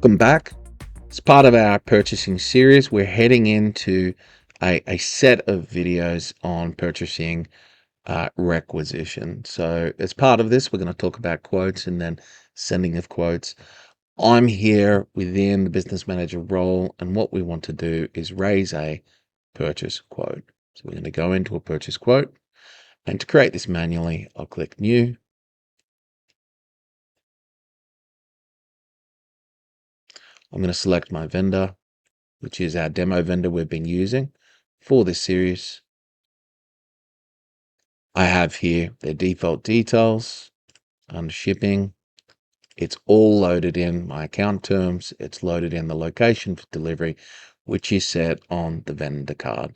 Welcome back. As part of our purchasing series, we're heading into a set of videos on purchasing requisition. So as part of this, we're going to talk about quotes and then sending of quotes. I'm here within the business manager role, and what we want to do is raise a purchase quote. So we're going to go into a purchase quote, and to create this manually, I'll click New. I'm going to select my vendor, which is our demo vendor we've been using for this series. I have here their default details under shipping. It's all loaded in my account terms. It's loaded in the location for delivery, which is set on the vendor card.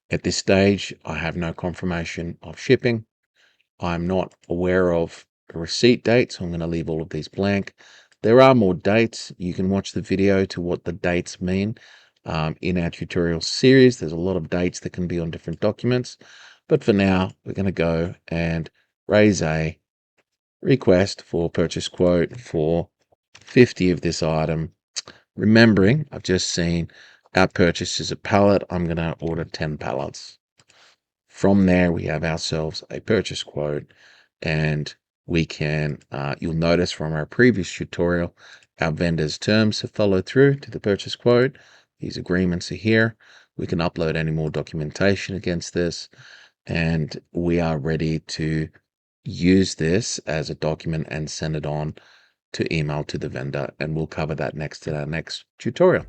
At this stage, I have no confirmation of shipping. I'm not aware of a receipt date, so I'm going to leave all of these blank. There are more dates. You can watch the video to what the dates mean. In our tutorial series, there's a lot of dates that can be on different documents. But for now, we're going to go and raise a request for purchase quote for 50 of this item. Remembering, I've just seen our purchase is a pallet. I'm going to order 10 pallets. From there, we have ourselves a purchase quote, and we can, you'll notice from our previous tutorial, our vendor's terms have followed through to the purchase quote. These agreements are here. We can upload any more documentation against this, and we are ready to use this as a document and send it on to email to the vendor, and we'll cover that next in our next tutorial.